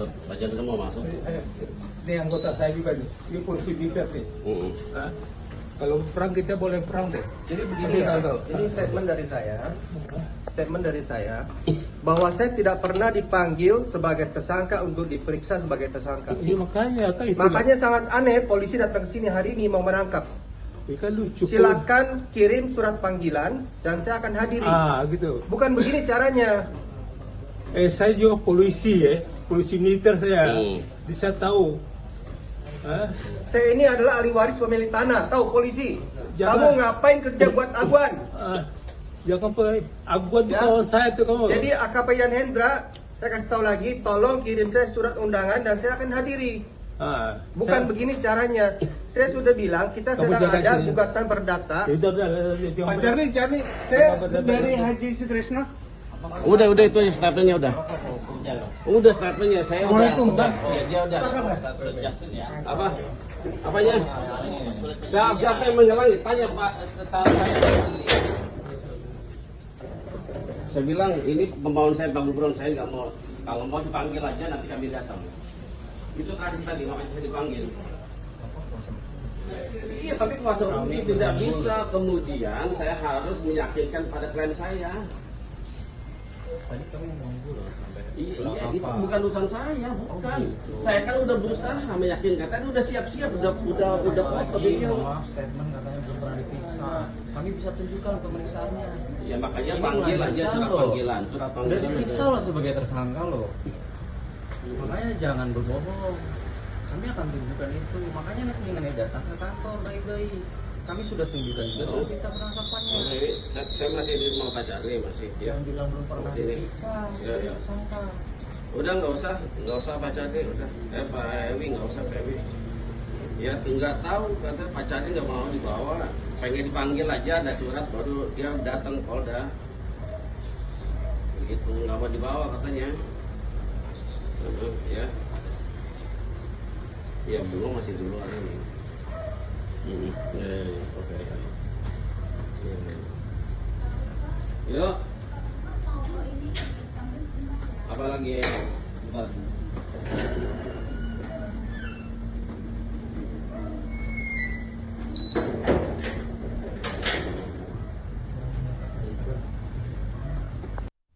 Baca semua masuk. Ini anggota saya juga nih, ini polisi militer nih. Hah? Kalau perang kita boleh perang deh. Jadi begini ya, ini statement dari saya bahwa saya tidak pernah dipanggil sebagai tersangka untuk diperiksa sebagai tersangka. Iya makanya Makanya sangat aneh polisi datang ke sini hari ini mau menangkap. kan lucu. Silakan kirim surat panggilan dan saya akan hadiri. Gitu. Bukan begini caranya. Saya juga polisi polisi militer saya. Bisa tahu. Saya ini adalah ahli waris pemilik tanah, tahu polisi. Jangan. Kamu ngapain kerja buat Aguan? Jangan Aguan tuh kawan saya tuh kamu. Jadi AKP Yan Hendra, saya kasih tahu lagi, tolong kirim saya surat undangan dan saya akan hadiri. Bukan begini caranya. Saya sudah bilang kita sedang ada gugatan perdata. Pak Jarni, saya dari Haji Sutrisno. Udah itu statementnya udah. Udah statementnya saya udah. Ya, dia udah. Apa? Apanya? Siapa yang menghalangi? Tanya Pak. Saya bilang ini pembawaan saya Pak Gubernur, saya nggak mau. Kalau mau dipanggil aja nanti kami datang. Itu tadi makanya saya dipanggil. Iya, tapi kuasa hukum tidak bisa kemudian saya harus meyakinkan pada klien saya. Tadi kami menunggu loh sampai. Iya, itu bukan urusan saya, bukan. Saya kan udah berusaha meyakinkan, tadi udah siap-siap, udah foto video. Statement katanya belum pernah diperiksa. Kami bisa tunjukkan pemeriksaannya. Ya makanya panggil aja surat panggilan. Udah diperiksa loh sebagai tersangka loh. Makanya jangan berbohong. Kami akan tunjukkan itu. Makanya nanti datang ke kantor baik-baik. Kami sudah tunjukkan juga sudah minta penangkapannya. Saya masih di rumah pacar nih masih. Ya. Yang bilang belum pernah diperiksa. Ya. Tersangka. Udah nggak usah pacar nih udah. Pak Ewi nggak usah Pak Ewi. Ya nggak tahu kata pacarnya nggak mau dibawa. Pengen dipanggil aja ada surat baru dia datang ke Polda. Begitu nggak mau dibawa katanya. Ya. Ya belum masih dulu ini. Oke. Yuk. Apa lagi?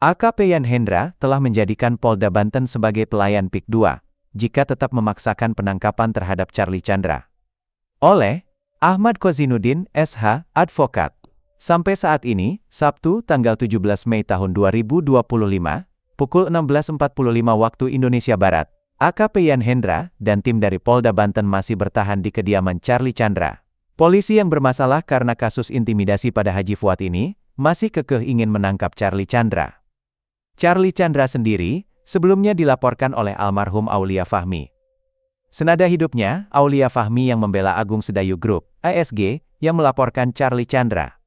AKP Yan Hendra telah menjadikan Polda Banten sebagai pelayan PIK 2, jika tetap memaksakan penangkapan terhadap Charlie Chandra. Oleh Ahmad Kozinuddin, SH, Advokat. Sampai saat ini, Sabtu, tanggal 17 Mei tahun 2025, pukul 16.45 waktu Indonesia Barat, AKP Yan Hendra dan tim dari Polda Banten masih bertahan di kediaman Charlie Chandra. Polisi yang bermasalah karena kasus intimidasi pada Haji Fuad ini, masih kekeh ingin menangkap Charlie Chandra. Charlie Chandra sendiri, sebelumnya dilaporkan oleh almarhum Aulia Fahmi. Senada hidupnya, Aulia Fahmi yang membela Agung Sedayu Group, ASG, yang melaporkan Charlie Chandra.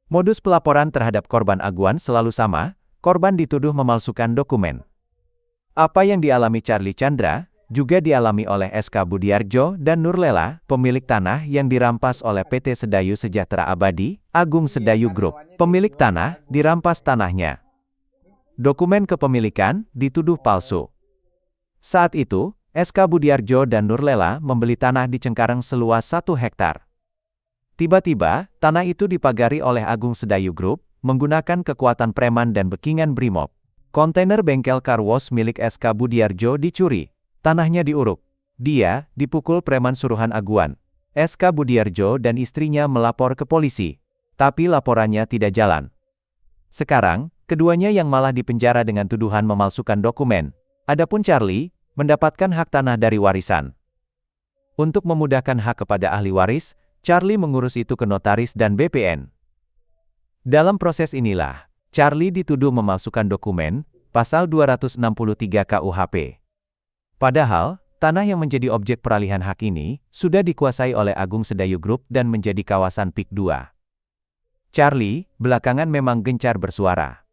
Modus pelaporan terhadap korban Aguan selalu sama, korban dituduh memalsukan dokumen. Apa yang dialami Charlie Chandra, juga dialami oleh SK Budiarjo dan Nurlela, pemilik tanah yang dirampas oleh PT Sedayu Sejahtera Abadi, Agung Sedayu Group. Pemilik tanah, dirampas tanahnya. Dokumen kepemilikan, dituduh palsu. Saat itu, SK Budiarjo dan Nurlela membeli tanah di Cengkareng seluas 1 hektar. Tiba-tiba, tanah itu dipagari oleh Agung Sedayu Group, menggunakan kekuatan preman dan bekingan Brimob. Kontainer bengkel car wash milik SK Budiarjo dicuri. Tanahnya diuruk. Dia dipukul preman suruhan Aguan. SK Budiarjo dan istrinya melapor ke polisi. Tapi laporannya tidak jalan. Sekarang, keduanya yang malah dipenjara dengan tuduhan memalsukan dokumen. Adapun Charlie, mendapatkan hak tanah dari warisan. Untuk memudahkan hak kepada ahli waris, Charlie mengurus itu ke notaris dan BPN. Dalam proses inilah, Charlie dituduh memalsukan dokumen, pasal 263 KUHP. Padahal, tanah yang menjadi objek peralihan hak ini, sudah dikuasai oleh Agung Sedayu Group dan menjadi kawasan PIK 2. Charlie, belakangan memang gencar bersuara.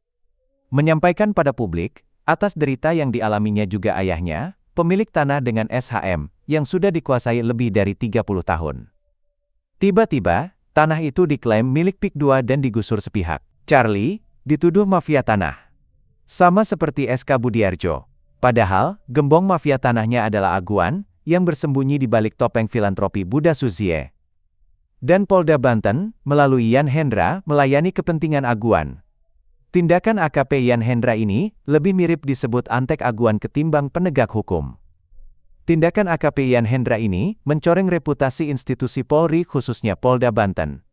Menyampaikan pada publik, atas derita yang dialaminya juga ayahnya, pemilik tanah dengan SHM, yang sudah dikuasai lebih dari 30 tahun. Tiba-tiba, tanah itu diklaim milik PIK 2 dan digusur sepihak. Charlie, dituduh mafia tanah. Sama seperti SK Budiarjo. Padahal, gembong mafia tanahnya adalah Aguan, yang bersembunyi di balik topeng filantropi Buddha Suzie. Dan Polda Banten, melalui Yan Hendra, melayani kepentingan Aguan. Tindakan AKP Yan Hendra ini, lebih mirip disebut antek Aguan ketimbang penegak hukum. Tindakan AKP Yan Hendra ini, mencoreng reputasi institusi Polri khususnya Polda Banten.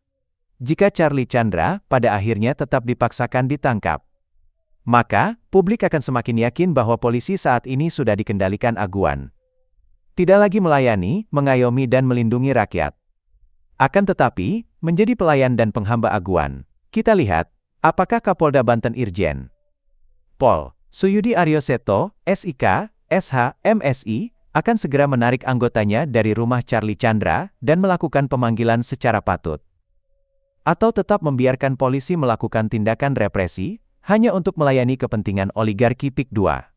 Jika Charlie Chandra, pada akhirnya tetap dipaksakan ditangkap, maka, publik akan semakin yakin bahwa polisi saat ini sudah dikendalikan Aguan. Tidak lagi melayani, mengayomi dan melindungi rakyat. Akan tetapi, menjadi pelayan dan penghamba Aguan. Kita lihat, apakah Kapolda Banten Irjen Pol Suyudi Aryoseto, SIK, SH, MSI, akan segera menarik anggotanya dari rumah Charlie Chandra dan melakukan pemanggilan secara patut. Atau tetap membiarkan polisi melakukan tindakan represi, hanya untuk melayani kepentingan oligarki PIK 2.